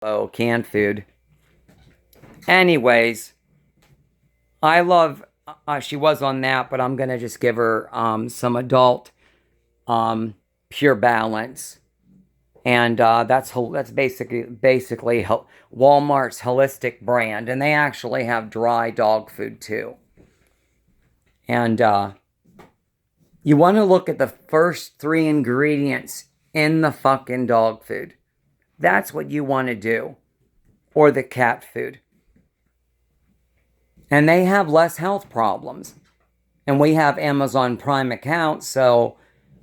Oh, canned food. Anyways, I love. She was on that, but I'm gonna just give her some adult Pure Balance, and that's basically Walmart's holistic brand, and they actually have dry dog food too. And you want to look at the first three ingredients in the fucking dog food. That's what you want to do, or the cat food. And they have less health problems. And we have Amazon Prime accounts, so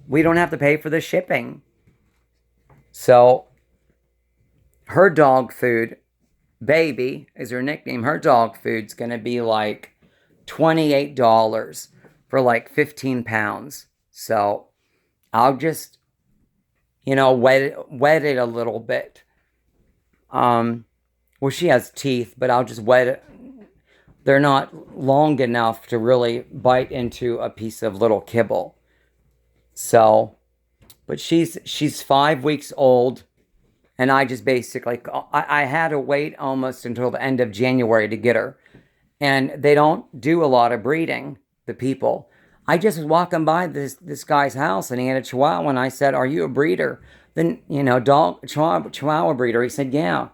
we don't have to pay for the shipping. So her dog food, Baby is her nickname, her dog food's going to be like $28 for like 15 pounds. So I'll just, wet it a little bit. Well, she has teeth, but I'll just wet it. They're not long enough to really bite into a piece of little kibble. So, but she's 5 weeks old, and I just basically I had to wait almost until the end of January to get her, and they don't do a lot of breeding. The people. I just was walking by this guy's house, and he had a Chihuahua, and I said, "Are you a breeder?" Then dog Chihuahua breeder. He said, "Yeah."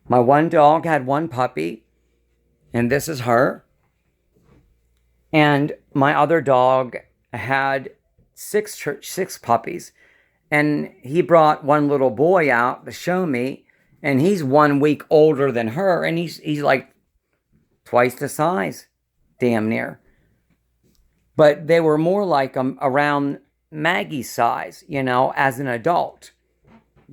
My one dog had one puppy, and this is her. And my other dog had six puppies, and he brought one little boy out to show me, and he's 1 week older than her, and he's like twice the size, damn near. But they were more like around Maggie's size, as an adult,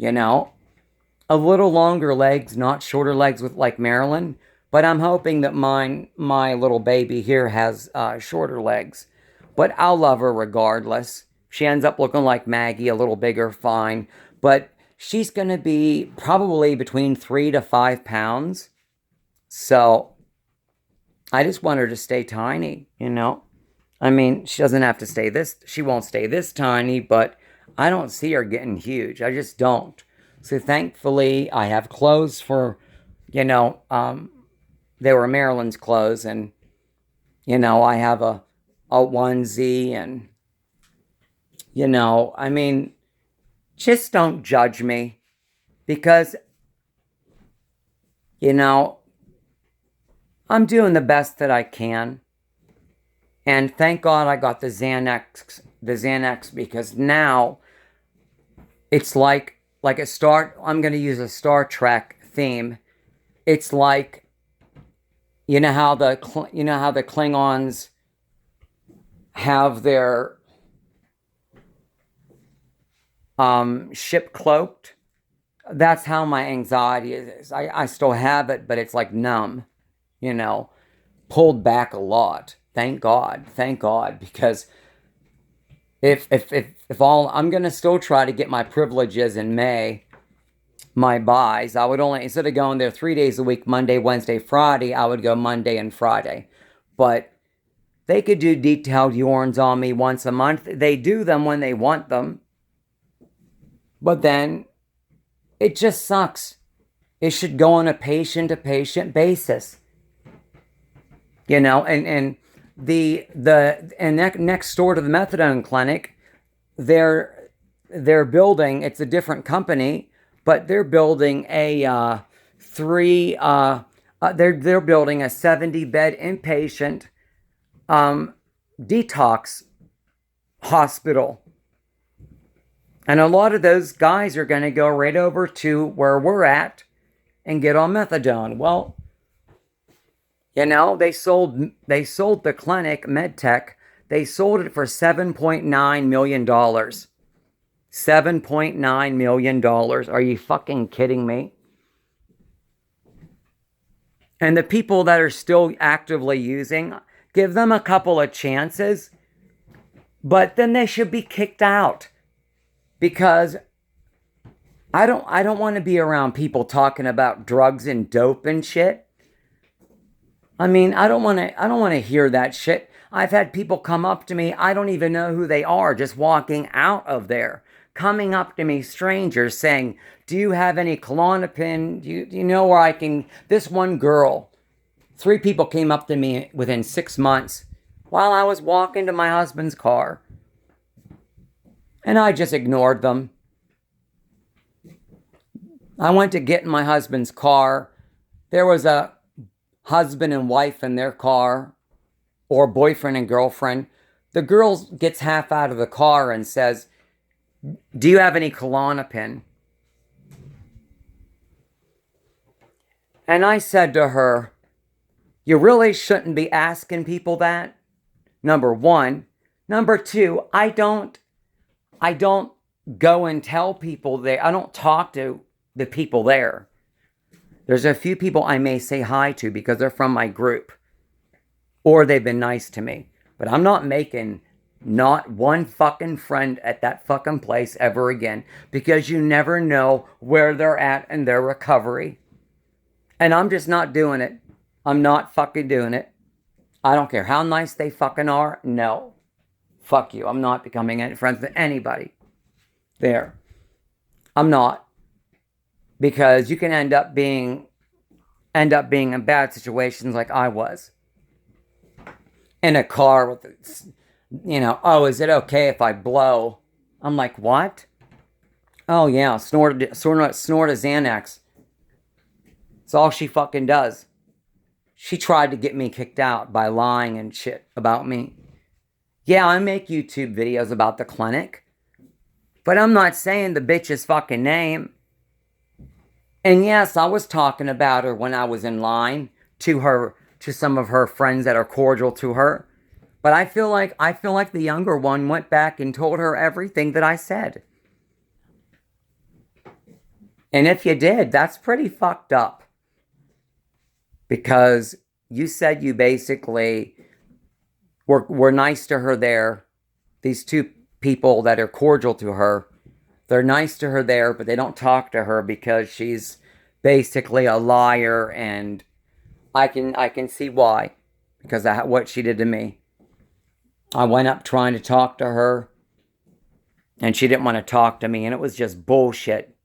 a little longer legs, not shorter legs with like Marilyn. But I'm hoping that my little baby here has shorter legs. But I'll love her regardless. She ends up looking like Maggie, a little bigger, fine. But she's going to be probably between 3 to 5 pounds. So I just want her to stay tiny. I mean, she doesn't have to she won't stay this tiny, but I don't see her getting huge. I just don't. So thankfully, I have clothes for, they were Marilyn's clothes, and I have a onesie, and I mean, just don't judge me, because I'm doing the best that I can, and thank God I got the Xanax, because now it's like I'm going to use a Star Trek theme. It's like, how the Klingons have their ship cloaked. That's how my anxiety is. I still have it, but it's like numb, pulled back a lot. Thank God, because if all, I'm gonna still try to get my privileges in May. My buys, I would only, instead of going there 3 days a week, Monday, Wednesday, Friday, I would go Monday and Friday. But they could do detailed urines on me once a month. They do them when they want them. But then it just sucks. It should go on a patient-to-patient basis. And next door to the methadone clinic, they're building, it's a different company, but they're building they're building a 70-bed inpatient detox hospital. And a lot of those guys are going to go right over to where we're at and get on methadone. Well, they sold the clinic, MedTech, they sold it for $7.9 million. $7.9 million. Are you fucking kidding me? And the people that are still actively using, give them a couple of chances, but then they should be kicked out. Because I don't want to be around people talking about drugs and dope and shit. I mean, I don't want to hear that shit. I've had people come up to me, I don't even know who they are, just walking out of there, coming up to me, strangers, saying, do you have any Klonopin? Do you know where I can... This one girl, 3 people came up to me within 6 months while I was walking to my husband's car. And I just ignored them. I went to get in my husband's car. There was a husband and wife in their car, or boyfriend and girlfriend. The girl gets half out of the car and says, do you have any Klonopin? And I said to her, you really shouldn't be asking people that. Number 1. Number 2, I don't go and tell people I don't talk to the people there. There's a few people I may say hi to because they're from my group, or they've been nice to me. But I'm not making not one fucking friend at that fucking place ever again, because you never know where they're at in their recovery. And I'm just not doing it. I'm not fucking doing it. I don't care how nice they fucking are. No. Fuck you. I'm not becoming any friends with anybody there. I'm not. Because you can end up being in bad situations like I was. In a car with, oh, is it okay if I blow? I'm like, what? Oh yeah, snort a Xanax. It's all she fucking does. She tried to get me kicked out by lying and shit about me. Yeah, I make YouTube videos about the clinic, but I'm not saying the bitch's fucking name. And yes, I was talking about her when I was in line to some of her friends that are cordial to her. But I feel like the younger one went back and told her everything that I said. And if you did, that's pretty fucked up. Because you said you basically were nice to her there. These 2 people that are cordial to her, they're nice to her there, but they don't talk to her because she's basically a liar, and I can see why, because of what she did to me. I went up trying to talk to her, and she didn't want to talk to me, and it was just bullshit.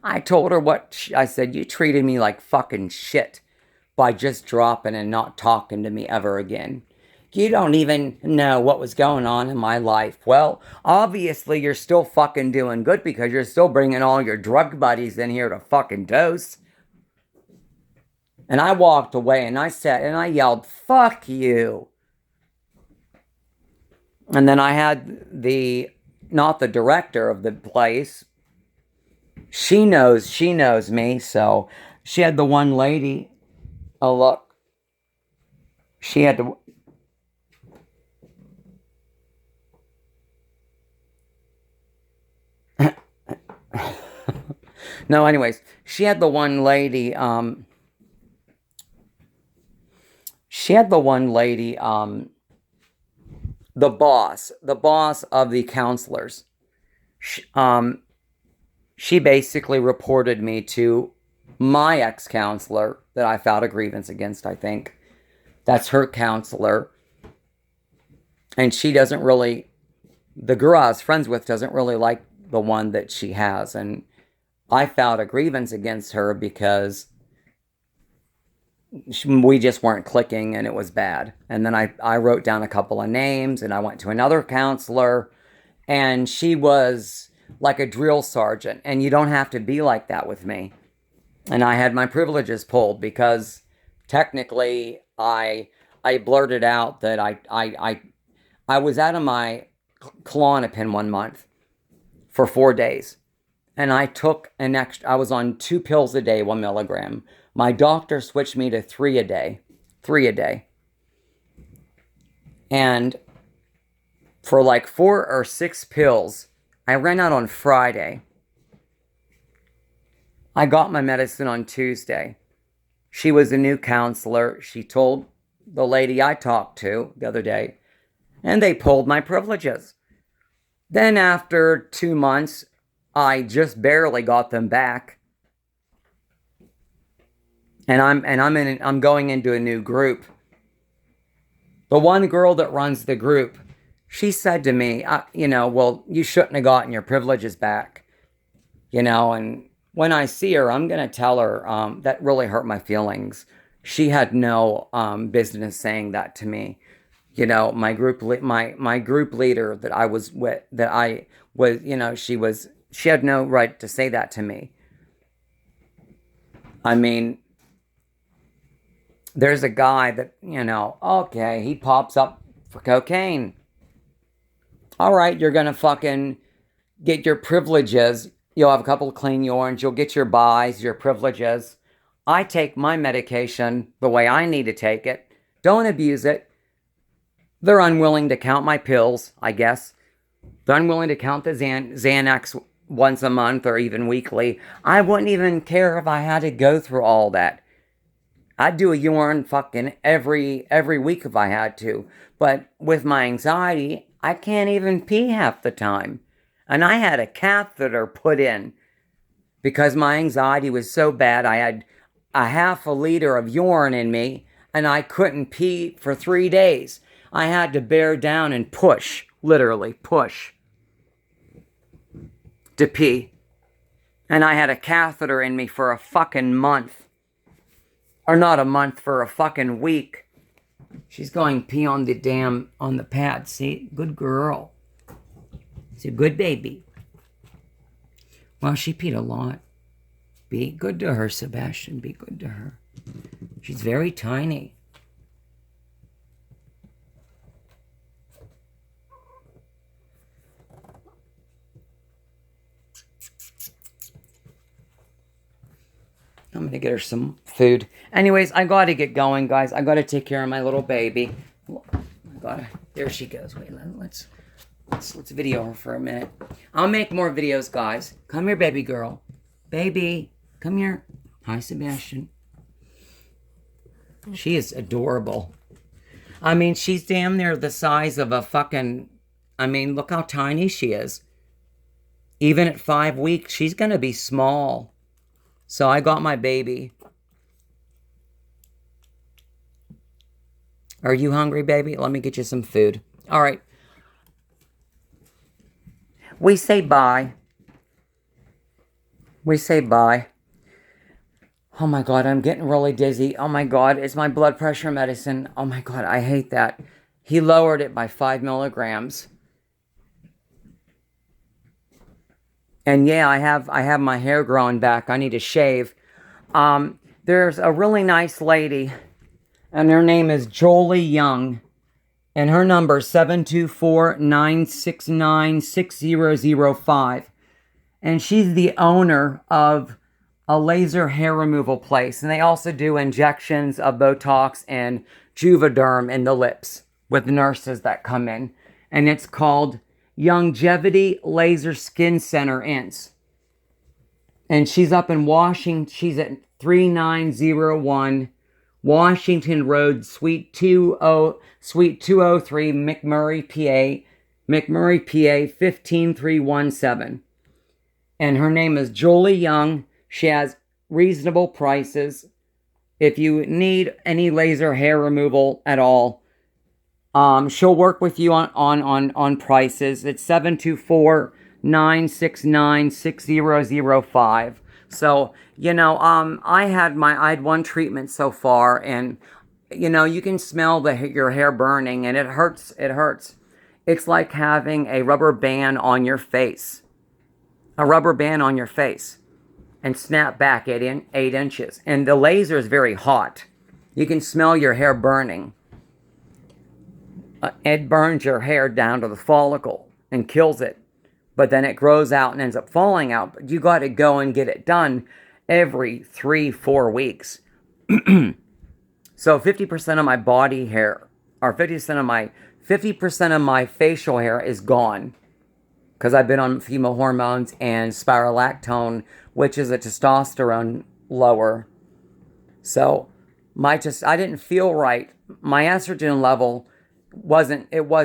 I told her I said, you treated me like fucking shit by just dropping and not talking to me ever again. You don't even know what was going on in my life. Well, obviously you're still fucking doing good because you're still bringing all your drug buddies in here to fucking dose. And I walked away and I yelled, fuck you. And then I had not the director of the place. She knows me, so she had the one lady. Oh, look. She had to... No, anyways, she had the one lady, the boss of the counselors. She basically reported me to my ex-counselor that I filed a grievance against, I think. That's her counselor. And she doesn't really... The girl I was friends with doesn't really like the one that she has. And I filed a grievance against her because we just weren't clicking and it was bad. And then I wrote down a couple of names and I went to another counselor. And she was like a drill sergeant. And you don't have to be like that with me. And I had my privileges pulled because technically I blurted out that I was out of my Klonopin 1 month for 4 days. And I took I was on 2 pills a day, 1 milligram. My doctor switched me to 3 a day. 3 a day. And for like 4 or 6 pills, I ran out on Friday. I got my medicine on Tuesday. She was a new counselor. She told the lady I talked to the other day, and they pulled my privileges. Then after 2 months, I just barely got them back. And I'm going into a new group. The one girl that runs the group, she said to me, well, you shouldn't have gotten your privileges back, and when I see her, I'm going to tell her that really hurt my feelings. She had no business saying that to me. My my group leader that I was with, that I was, she had no right to say that to me. I mean, there's a guy that, okay, he pops up for cocaine. All right, you're going to fucking get your privileges. You'll have a couple of clean urines. You'll get your buys, your privileges. I take my medication the way I need to take it. Don't abuse it. They're unwilling to count my pills, I guess. They're unwilling to count the Xanax once a month or even weekly. I wouldn't even care if I had to go through all that. I'd do a urine fucking every week if I had to. But with my anxiety, I can't even pee half the time. And I had a catheter put in because my anxiety was so bad. I had a half a liter of urine in me and I couldn't pee for 3 days. I had to bear down and push, literally push, to pee. And I had a catheter in me for a fucking month. Or not a month, for a fucking week. She's going pee on the pad. See? Good girl. She's a good baby. Well, she peed a lot. Be good to her, Sebastian. Be good to her. She's very tiny. I'm going to get her some food. Anyways, I got to get going, guys. I got to take care of my little baby. There she goes. Wait, let's video her for a minute. I'll make more videos, guys. Come here, baby girl. Baby, come here. Hi, Sebastian. She is adorable. I mean, she's damn near the size of a fucking... I mean, look how tiny she is. Even at 5 weeks, she's going to be small. So I got my baby. Are you hungry, baby? Let me get you some food. All right. We say bye. We say bye. Oh my God, I'm getting really dizzy. Oh my God, it's my blood pressure medicine. Oh my God, I hate that. He lowered it by 5 milligrams. And yeah, I have my hair growing back. I need to shave. There's a really nice lady, and her name is Jolie Young, and her number is 724-969-6005. And she's the owner of a laser hair removal place. And they also do injections of Botox and Juvederm in the lips with nurses that come in. And it's called Longevity Laser Skin Center Inc. And she's up in Washington. She's at 3901 Washington Road, Suite 203, McMurray, PA. McMurray, PA 15317. And her name is Jolie Young. She has reasonable prices. If you need any laser hair removal at all, she'll work with you on prices. It's 724-969-6005. So, I had one treatment so far, and, you can smell your hair burning, and it hurts. It hurts. It's like having a rubber band on your face. A rubber band on your face. And snap back 8 inches. And the laser is very hot. You can smell your hair burning. It burns your hair down to the follicle and kills it. But then it grows out and ends up falling out. But you got to go and get it done every 3-4 weeks. So 50% of my body hair, or 50% of my facial hair is gone. Because I've been on female hormones and spirolactone, which is a testosterone lower. So I didn't feel right. My estrogen level was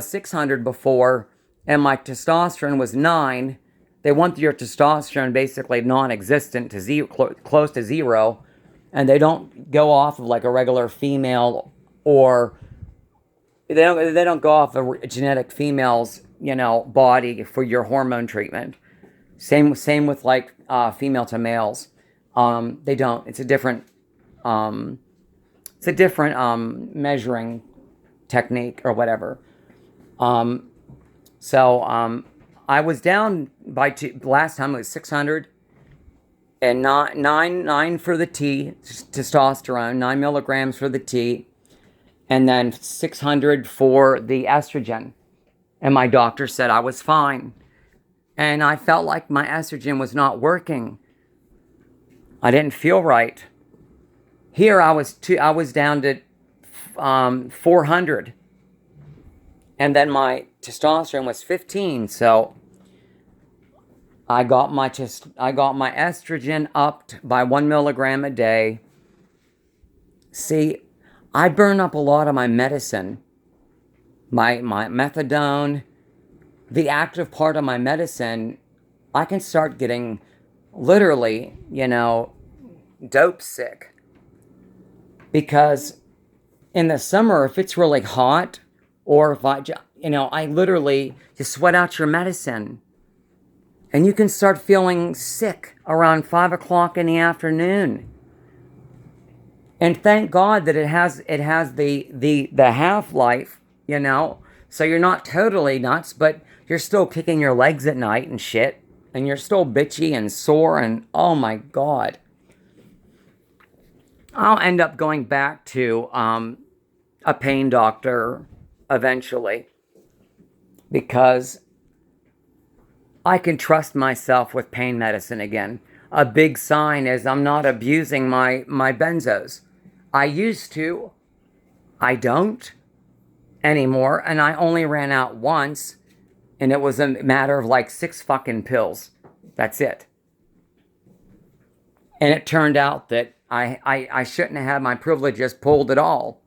600 before, and my testosterone was 9. They want your testosterone basically non-existent to zero, close to 0, and they don't go off of like a regular female or they don't go off a genetic female's body for your hormone treatment. Same with like female to males. They don't. Um, it's a different measuring technique or whatever. Um, so I was down by two. Last time it was 600 and nine for the T testosterone, 9 milligrams for the T, and then 600 for the estrogen. And my doctor said I was fine. And I felt like my estrogen was not working. I didn't feel right. Here I was down to 400, and then my testosterone was 15. So I got my estrogen upped by 1 milligram a day. See, I burn up a lot of my medicine, my methadone, the active part of my medicine. I can start getting literally, dope sick. Because in the summer, if it's really hot, or if I literally just sweat out your medicine, and you can start feeling sick around 5 o'clock in the afternoon. And thank God that it has the half life, so you're not totally nuts, but you're still kicking your legs at night and shit, and you're still bitchy and sore, and oh my God. I'll end up going back to a pain doctor eventually, because I can trust myself with pain medicine again. A big sign is I'm not abusing my benzos. I used to. I don't anymore, and I only ran out once, and it was a matter of like 6 fucking pills. That's it. And it turned out that I shouldn't have had my privileges pulled at all.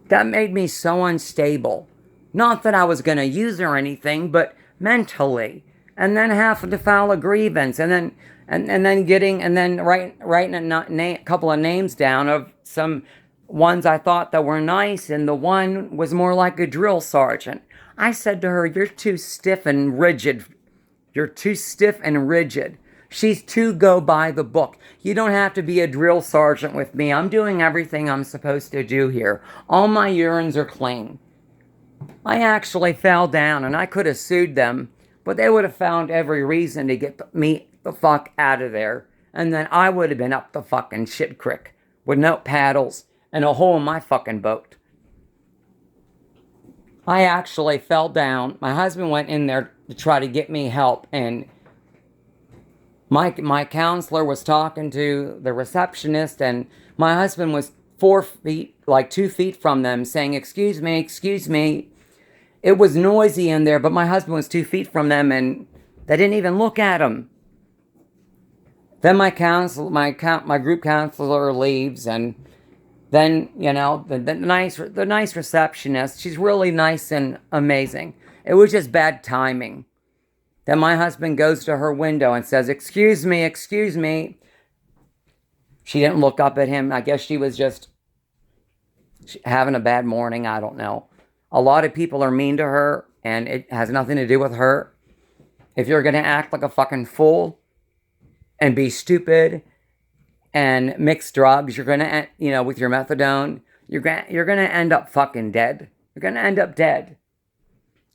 That made me so unstable. Not that I was going to use or anything, but mentally. And then having to file a grievance, and then writing a couple of names down of some ones I thought that were nice, and the one was more like a drill sergeant. I said to her, "You're too stiff and rigid. You're too stiff and rigid. She's too go by the book. You don't have to be a drill sergeant with me. I'm doing everything I'm supposed to do here. All my urines are clean." I actually fell down, and I could have sued them, but they would have found every reason to get me the fuck out of there. And then I would have been up the fucking shit creek with no paddles and a hole in my fucking boat. I actually fell down. My husband went in there to try to get me help, and my counselor was talking to the receptionist, and my husband was 4 feet, like 2 feet from them, saying, excuse me, excuse me. It was noisy in there, but my husband was 2 feet from them, and they didn't even look at him. Then my group counselor leaves, and then, the nice receptionist, she's really nice and amazing. It was just bad timing. Then my husband goes to her window and says, excuse me, excuse me. She didn't look up at him. I guess she was just having a bad morning. I don't know. A lot of people are mean to her, and it has nothing to do with her. If you're going to act like a fucking fool and be stupid and mix drugs, you're going to, with your methadone, you're going to end up fucking dead. You're going to end up dead.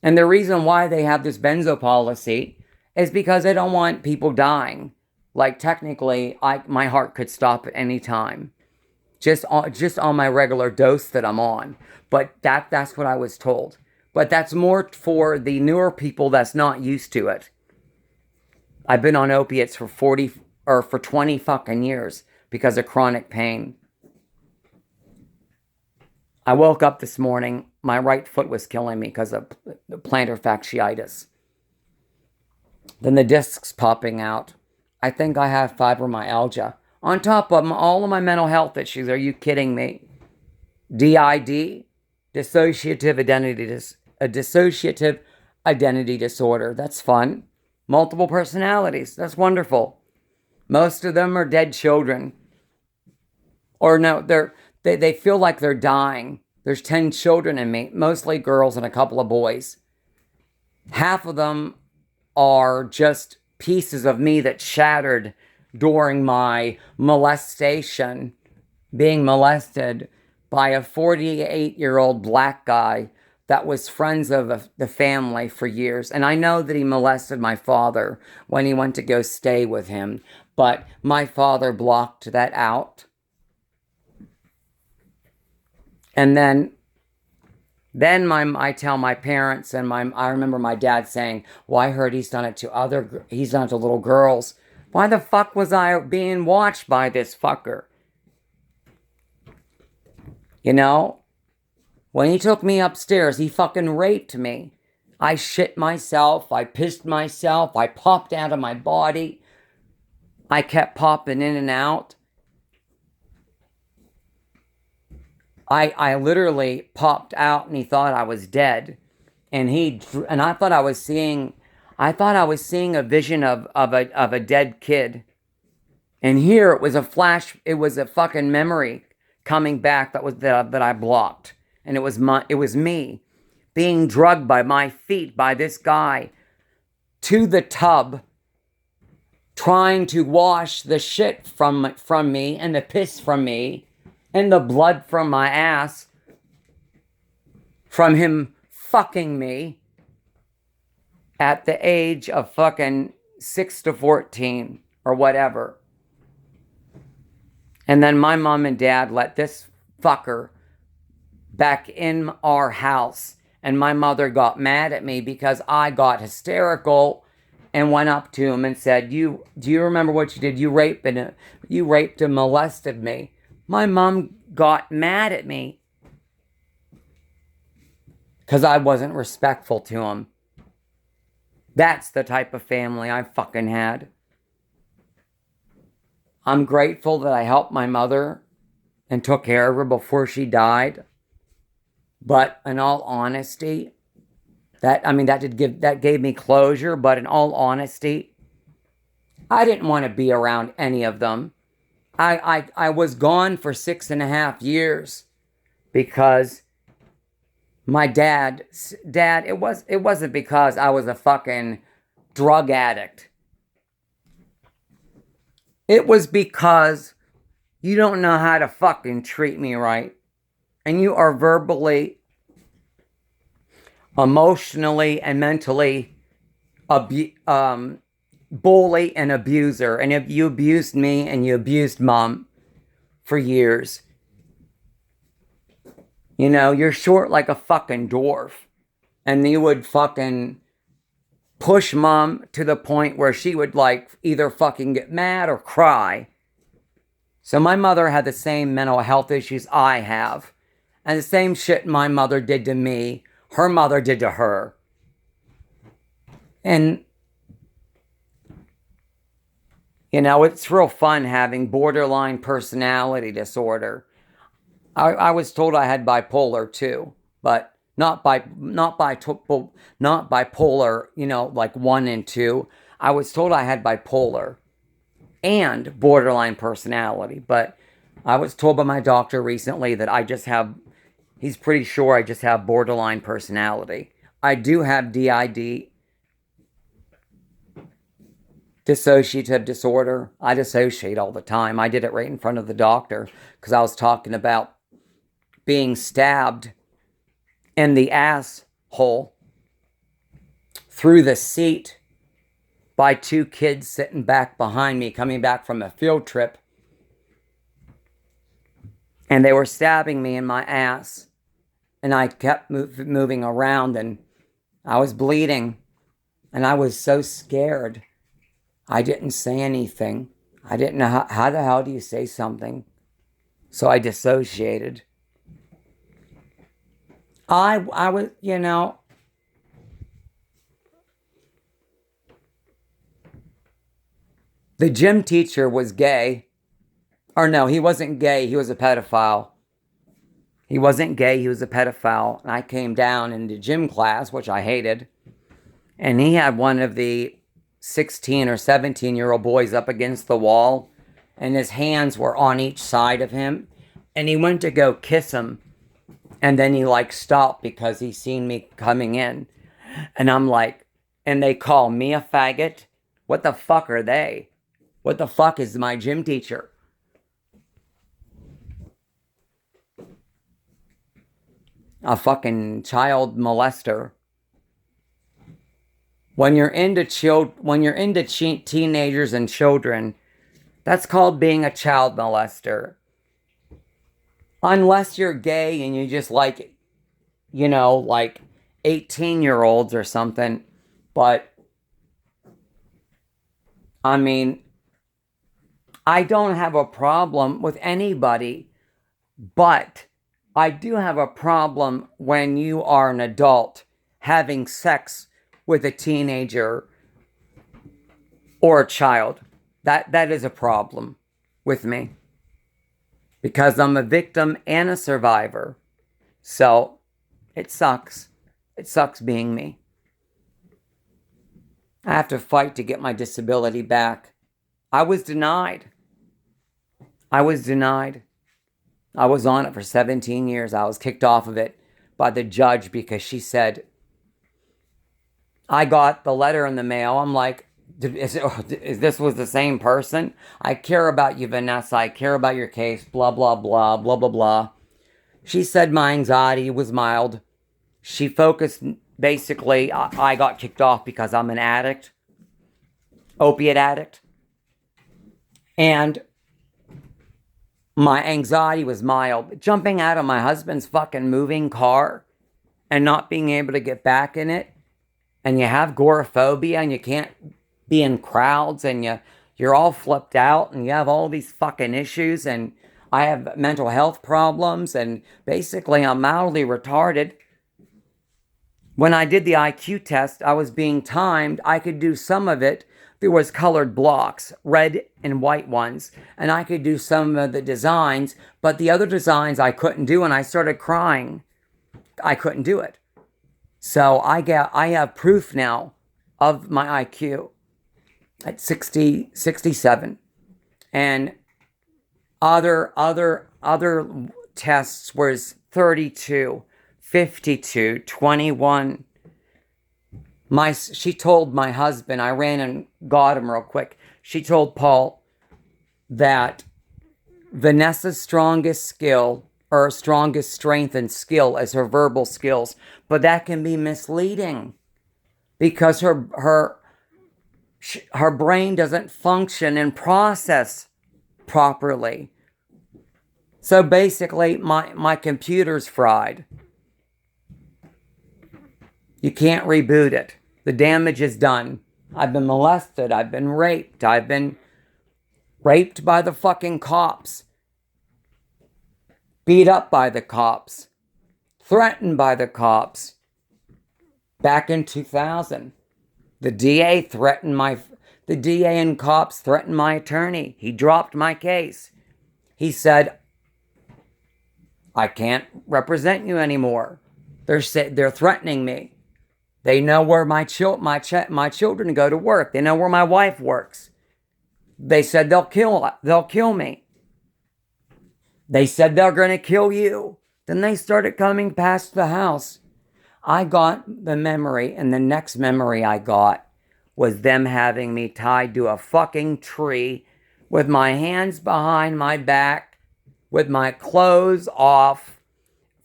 And the reason why they have this benzo policy is because they don't want people dying. Like, technically, my heart could stop at any time. Just on my regular dose that I'm on. But that's what I was told. But that's more for the newer people that's not used to it. I've been on opiates for 20 fucking years because of chronic pain. I woke up this morning, my right foot was killing me because of plantar fasciitis. Then the discs popping out. I think I have fibromyalgia. On top of all of my mental health issues. Are you kidding me? DID, dissociative identity disorder. That's fun. Multiple personalities. That's wonderful. Most of them are dead children. Or no, they feel like they're dying. There's 10 children in me, mostly girls and a couple of boys. Half of them are just pieces of me that shattered during my molestation, being molested by a 48-year-old black guy that was friends of the family for years. And I know that he molested my father when he went to go stay with him, but my father blocked that out. And then I tell my parents, and I remember my dad saying, well, I heard he's done it to little girls. Why the fuck was I being watched by this fucker? You know? When he took me upstairs, he fucking raped me. I shit myself. I pissed myself. I popped out of my body. I kept popping in and out. I literally popped out and he thought I was dead. And I thought I was seeing a vision of a dead kid. And here it was a flash, it was a fucking memory coming back that I blocked. And it was me being drugged by my feet by this guy to the tub, trying to wash the shit from me and the piss from me and the blood from my ass from him fucking me at the age of fucking 6 to 14 or whatever. And then my mom and dad let this fucker back in our house. And my mother got mad at me because I got hysterical and went up to him and said, do you remember what you did? You raped and molested me. My mom got mad at me because I wasn't respectful to him. That's the type of family I fucking had. I'm grateful that I helped my mother and took care of her before she died. But in all honesty, that gave me closure. But in all honesty, I didn't want to be around any of them. I was gone for 6.5 years because my dad, it wasn't because I was a fucking drug addict. It was because you don't know how to fucking treat me right. And you are verbally, emotionally, and mentally bully and abuser. And if you abused me and you abused mom for years, you know, you're short like a fucking dwarf. And you would fucking push mom to the point where she would like either fucking get mad or cry. So my mother had the same mental health issues I have. And the same shit my mother did to me, her mother did to her. And, you know, it's real fun having borderline personality disorder. I was told I had bipolar too, but not bipolar, you know, like 1 and 2. I was told I had bipolar and borderline personality, but I was told by my doctor recently that he's pretty sure I just have borderline personality. I do have DID, dissociative disorder. I dissociate all the time. I did it right in front of the doctor because I was talking about being stabbed in the asshole through the seat by 2 kids sitting back behind me coming back from a field trip. And they were stabbing me in my ass. And I kept moving around and I was bleeding. And I was so scared. I didn't say anything. I didn't know how the hell do you say something. So I dissociated. I was, you know, the gym teacher was gay. Or no, he wasn't gay. He was a pedophile. He wasn't gay. He was a pedophile. And I came down into gym class, which I hated. And he had one of the 16 or 17-year-old boys up against the wall. And his hands were on each side of him. And he went to go kiss him. And then he like stopped because he seen me coming in. And I'm like, and they call me a faggot? What the fuck are they? What the fuck is my gym teacher? A fucking child molester. When you're into teenagers and children, that's called being a child molester. Unless you're gay and you just like, like 18-year-olds or something. But, I mean, I don't have a problem with anybody, but I do have a problem when you are an adult having sex with a teenager or a child. That is a problem with me. Because I'm a victim and a survivor. So, it sucks. It sucks being me. I have to fight to get my disability back. I was denied. I was on it for 17 years. I was kicked off of it by the judge because she said, I got the letter in the mail. I'm like, is this was the same person? I care about you, Vanessa. I care about your case. Blah, blah, blah, blah, blah, blah. She said my anxiety was mild. She focused, basically, I got kicked off because I'm an addict. Opiate addict. And my anxiety was mild. Jumping out of my husband's fucking moving car and not being able to get back in it. And you have agoraphobia and you can't be in crowds and you're all flipped out and you have all these fucking issues and I have mental health problems and basically I'm mildly retarded. When I did the IQ test, I was being timed. I could do some of it. There was colored blocks, red and white ones, and I could do some of the designs, but the other designs I couldn't do and I started crying. I couldn't do it. So I have proof now of my IQ at 67. And other tests was 32, 52, 21. She told my husband, I ran and got him real quick. She told Paul that Vanessa's strongest skill or strongest strength and skill is her verbal skills, but that can be misleading because her brain doesn't function and process properly. So basically, my computer's fried. You can't reboot it. The damage is done. I've been molested. I've been raped. I've been raped by the fucking cops. Beat up by the cops. Threatened by the cops. Back in 2000. The DA and cops threatened my attorney. He dropped my case. He said, I can't represent you anymore. They're threatening me. They know where my children go to work. They know where my wife works. They said they'll kill me. They said they're going to kill you. Then they started coming past the house. I got the memory, and the next memory I got was them having me tied to a fucking tree with my hands behind my back, with my clothes off,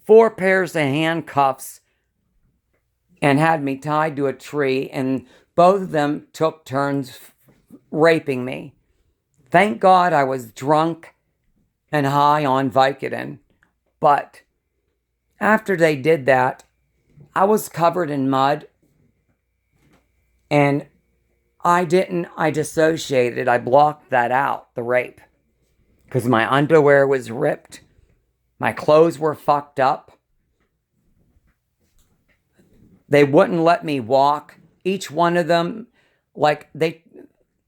4 pairs of handcuffs, and had me tied to a tree, and both of them took turns raping me. Thank God I was drunk and high on Vicodin. But after they did that, I was covered in mud, and I dissociated. I blocked that out, the rape, because my underwear was ripped. My clothes were fucked up. They wouldn't let me walk. Each one of them, at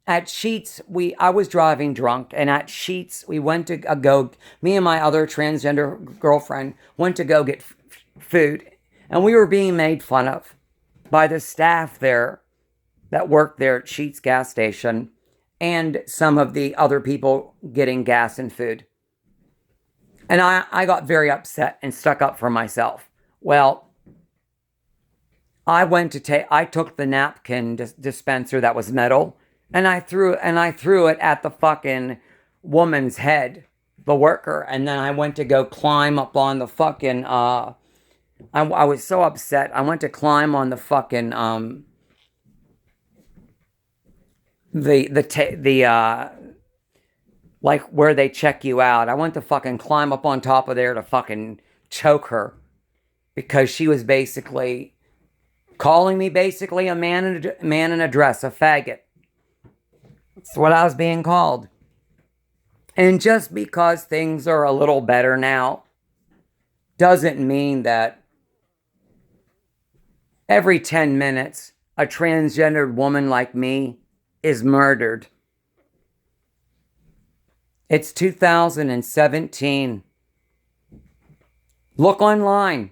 Sheetz, I was driving drunk, and at Sheetz, we went to me and my other transgender girlfriend went to go get food, and we were being made fun of by the staff there that worked there at Sheetz gas station and some of the other people getting gas and food. And I got very upset and stuck up for myself. Well, I took the napkin dispenser that was metal, and I threw it at the fucking woman's head, the worker, and then I went to go climb up on the fucking I was so upset. I went to climb on the fucking the like where they check you out. I went to fucking climb up on top of there to fucking choke her because she was basically calling me basically a man in a dress, a faggot. That's what I was being called. And just because things are a little better now doesn't mean that every 10 minutes a transgendered woman like me is murdered. It's 2017. Look online.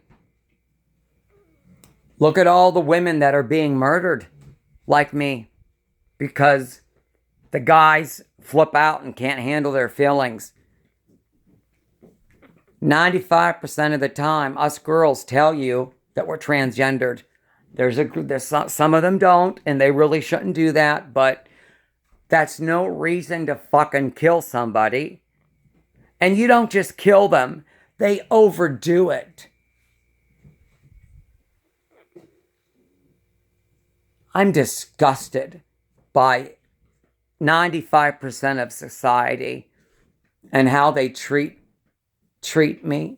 Look at all the women that are being murdered like me because the guys flip out and can't handle their feelings. 95% of the time, us girls tell you that we're transgendered. There's some of them don't, and they really shouldn't do that, but that's no reason to fucking kill somebody. And you don't just kill them, they overdo it. I'm disgusted by 95% of society and how they treat me.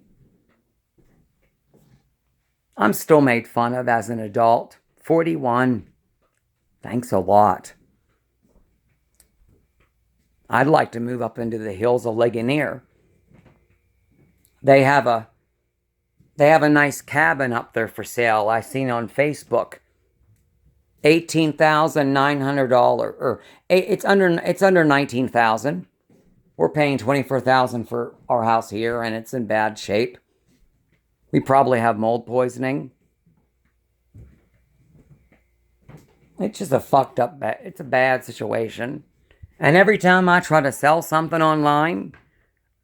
I'm still made fun of as an adult. 41. Thanks a lot. I'd like to move up into the hills of Ligonier. They have a nice cabin up there for sale. I seen on Facebook. $18,900, or it's under $19,000. We're paying $24,000 for our house here, and it's in bad shape. We probably have mold poisoning. It's just it's a bad situation. And every time I try to sell something online,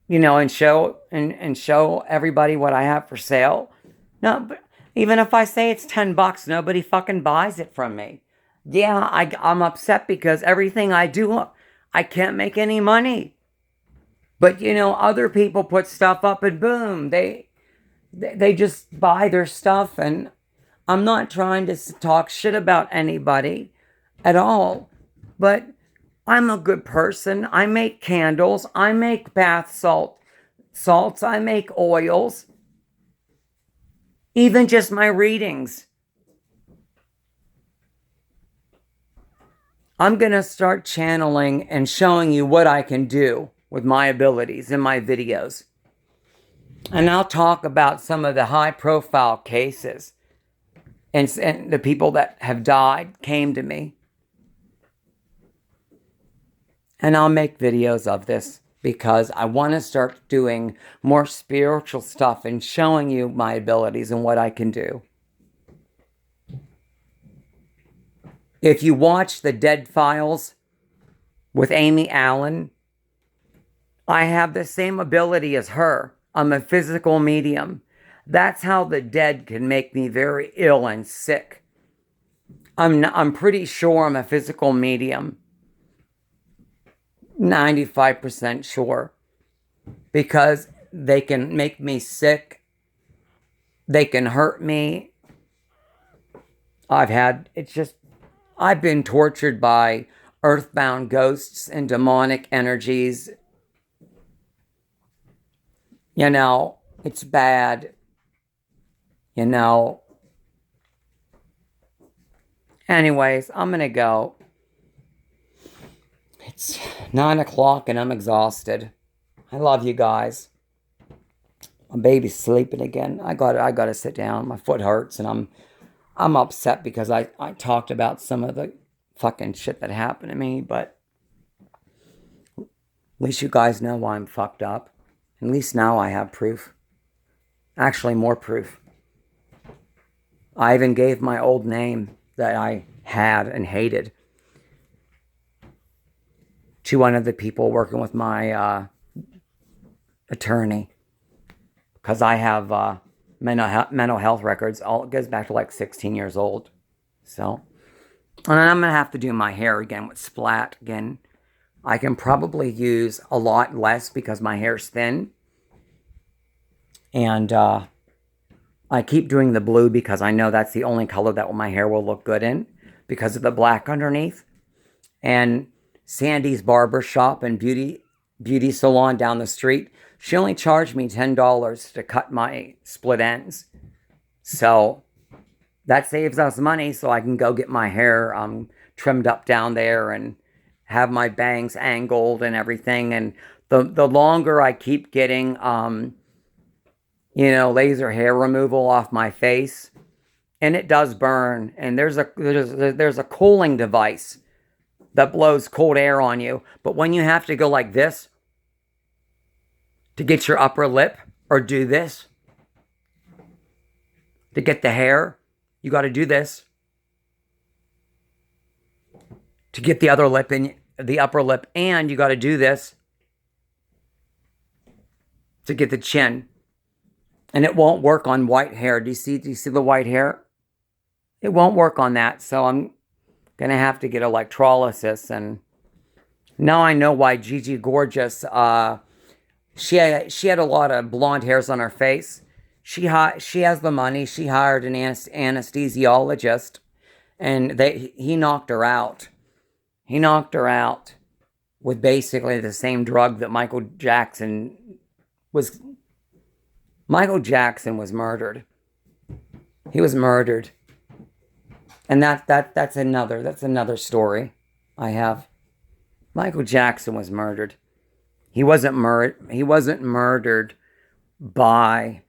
and show everybody what I have for sale, no, but even if I say it's $10, nobody fucking buys it from me. Yeah, I'm upset because everything I do, I can't make any money. But other people put stuff up and boom, they just buy their stuff. And I'm not trying to talk shit about anybody at all, but I'm a good person. I make candles. I make bath salts. I make oils. Even just my readings. I'm going to start channeling and showing you what I can do with my abilities in my videos. And I'll talk about some of the high profile cases and the people that have died came to me. And I'll make videos of this because I want to start doing more spiritual stuff and showing you my abilities and what I can do. If you watch The Dead Files with Amy Allen, I have the same ability as her. I'm a physical medium. That's how the dead can make me very ill and sick. I'm pretty sure I'm a physical medium. 95% sure. Because they can make me sick. They can hurt me. I've been tortured by earthbound ghosts and demonic energies. It's bad. Anyways, I'm going to go. It's 9 o'clock and I'm exhausted. I love you guys. My baby's sleeping again. I gotta sit down. My foot hurts and I'm upset because I talked about some of the fucking shit that happened to me, but at least you guys know why I'm fucked up. At least now I have proof. Actually, more proof. I even gave my old name that I had and hated to one of the people working with my attorney. because I have mental health records. All it goes back to like 16 years old. So, and I'm gonna have to do my hair again with Splat again. I can probably use a lot less because my hair's thin, and I keep doing the blue because I know that's the only color that my hair will look good in because of the black underneath. And Sandy's barber shop and beauty salon down the street, she only charged me $10 to cut my split ends. So that saves us money, so I can go get my hair trimmed up down there and have my bangs angled and everything. And the longer I keep getting laser hair removal off my face, and it does burn, and there's a cooling device that blows cold air on you. But when you have to go like this to get your upper lip, or do this to get the hair, you got to do this to get the other lip in the upper lip, and you got to do this to get the chin. And it won't work on white hair. Do you see the white hair? It won't work on that. So I'm going to have to get electrolysis. And now I know why Gigi Gorgeous, she had a lot of blonde hairs on her face. She has the money. She hired an anesthesiologist, and he knocked her out. He knocked her out with basically the same drug that Michael Jackson was. Michael Jackson was murdered. He was murdered. And that's another story I have. Michael Jackson was murdered. He wasn't murdered by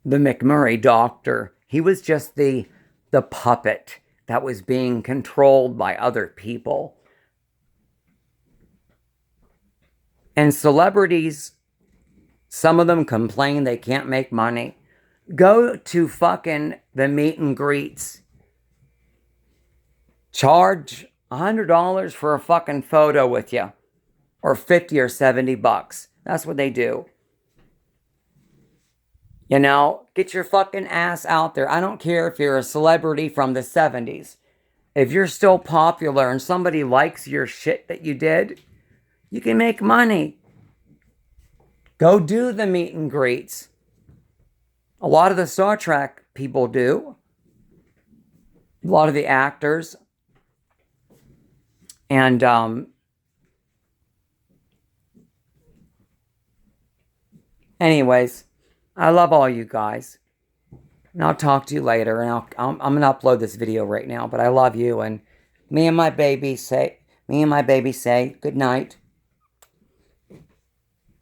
the McMurray doctor. He was just the puppet that was being controlled by other people. And celebrities, some of them complain they can't make money. Go to fucking the meet and greets. Charge $100 for a fucking photo with you. Or 50 or 70 bucks. That's what they do. You know, get your fucking ass out there. I don't care if you're a celebrity from the 70s. If you're still popular and somebody likes your shit that you did, you can make money. Go do the meet and greets. A lot of the Star Trek people do. A lot of the actors. And anyways, I love all you guys. And I'll talk to you later. And I'm going to upload this video right now. But I love you. And me and my baby say good night.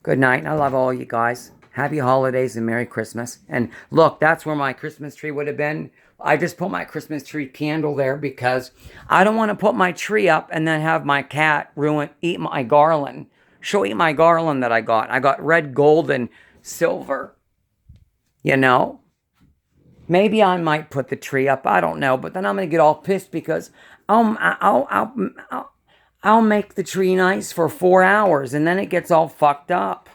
Good night. And I love all you guys. Happy holidays and Merry Christmas. And look, that's where my Christmas tree would have been. I just put my Christmas tree candle there because I don't want to put my tree up and then have my cat eat my garland. She'll eat my garland that I got. I got red, gold, and silver. You know? Maybe I might put the tree up. I don't know. But then I'm going to get all pissed because I'll make the tree nice for 4 hours and then it gets all fucked up.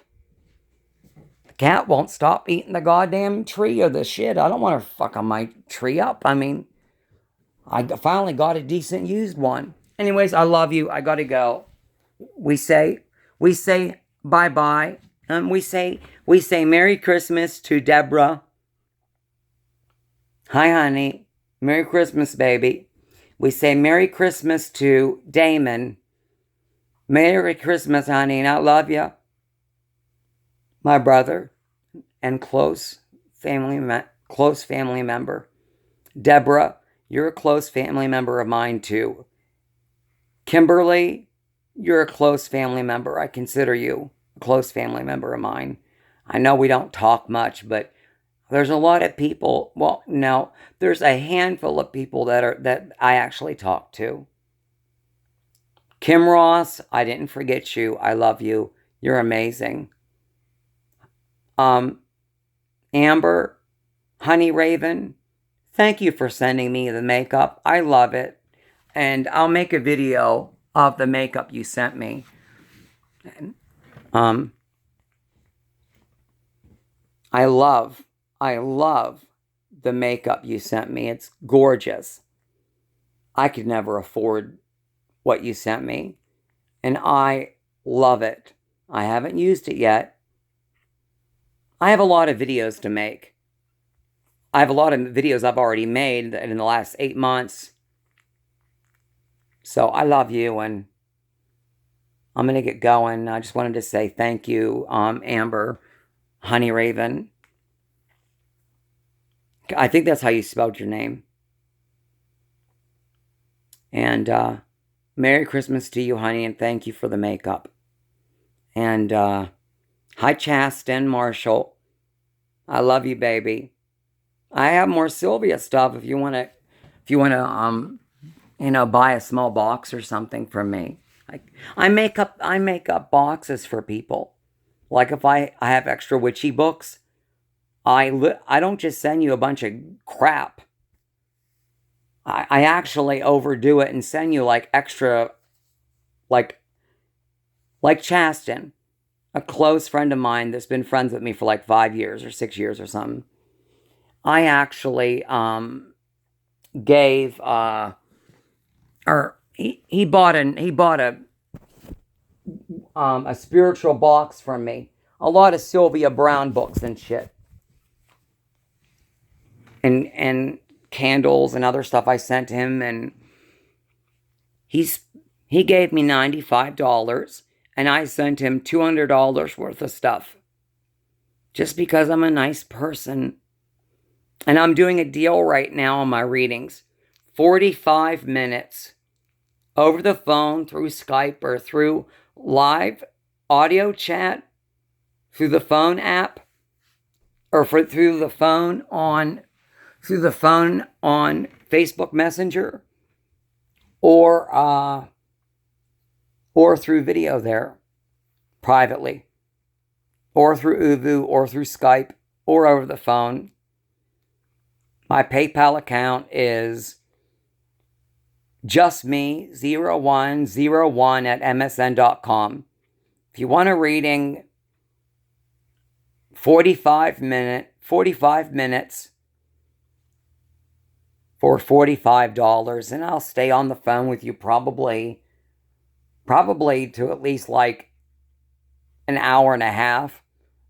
Cat won't stop eating the goddamn tree or the shit. I don't want to fuck on my tree up. I mean, I finally got a decent used one. Anyways, I love you. I gotta go. We say bye-bye. We say Merry Christmas to Deborah. Hi, honey. Merry Christmas, baby. We say Merry Christmas to Damon. Merry Christmas, honey, and I love you. My brother and close family member. Deborah, you're a close family member of mine too. Kimberly, you're a close family member. I consider you a close family member of mine. I know we don't talk much, but there's a lot of people. Well, no, there's a handful of people that I actually talk to. Kim Ross, I didn't forget you. I love you. You're amazing. Amber, Honey Raven, thank you for sending me the makeup. I love it. And I'll make a video of the makeup you sent me. And, I love the makeup you sent me. It's gorgeous. I could never afford what you sent me, and I love it. I haven't used it yet. I have a lot of videos to make. I have a lot of videos I've already made in the last 8 months. So I love you, and I'm going to get going. I just wanted to say thank you, Amber Honey Raven. I think that's how you spelled your name. And Merry Christmas to you, honey, and thank you for the makeup. And hi, Chasten Marshall. I love you, baby. I have more Sylvia stuff if you want to, buy a small box or something from me. I make up boxes for people. Like if I have extra witchy books, I don't just send you a bunch of crap. I actually overdo it and send you like extra, like Chasten, a close friend of mine that's been friends with me for like 5 years or 6 years or something. I actually gave or he bought a spiritual box from me. A lot of Sylvia Brown books and shit. And candles and other stuff I sent him, and he gave me $95 and I sent him $200 worth of stuff. Just because I'm a nice person. And I'm doing a deal right now on my readings. 45 minutes over the phone, through Skype, or through live audio chat, through the phone app, or through the phone on Facebook Messenger, or through video there privately, or through Uvu, or through Skype, or over the phone. My PayPal account is justme0101@msn.com. If you want a reading, 45 minutes for $45, and I'll stay on the phone with you probably to at least like an hour and a half.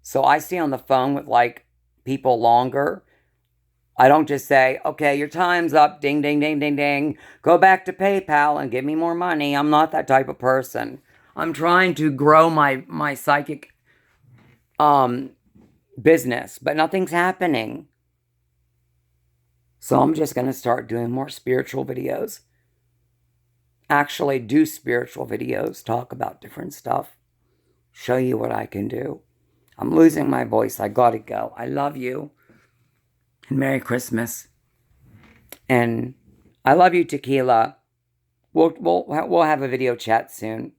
So I stay on the phone with like people longer. I don't just say, okay, your time's up, ding, ding, ding, ding, ding. Go back to PayPal and give me more money. I'm not that type of person. I'm trying to grow my psychic business, but nothing's happening. So I'm just going to start doing more spiritual videos. Actually do spiritual videos, talk about different stuff, show you what I can do. I'm losing my voice. I gotta go. I love you. And Merry Christmas. And I love you, Tequila. We'll have a video chat soon.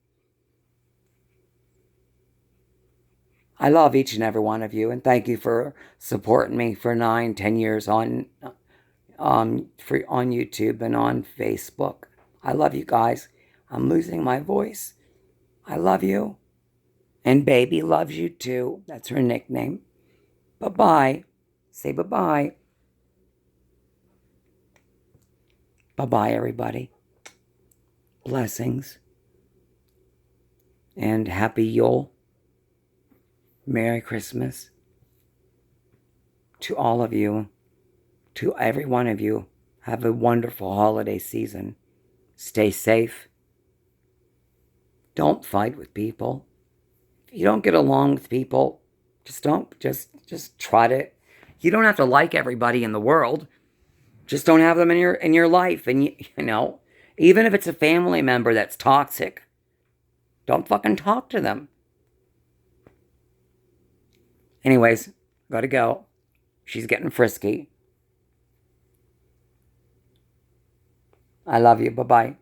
I love each and every one of you, and thank you for supporting me for 9-10 years on YouTube and on Facebook. I love you guys. I'm losing my voice. I love you. And baby loves you too. That's her nickname. Bye-bye. Say bye-bye. Bye-bye, everybody. Blessings. And happy Yule. Merry Christmas. To all of you. To every one of you. Have a wonderful holiday season. Stay safe. Don't fight with people. If you don't get along with people, just try to. You don't have to like everybody in the world. Just don't have them in your life. And you know, even if it's a family member that's toxic, don't fucking talk to them. Anyways, gotta go. She's getting frisky. I love you. Bye-bye.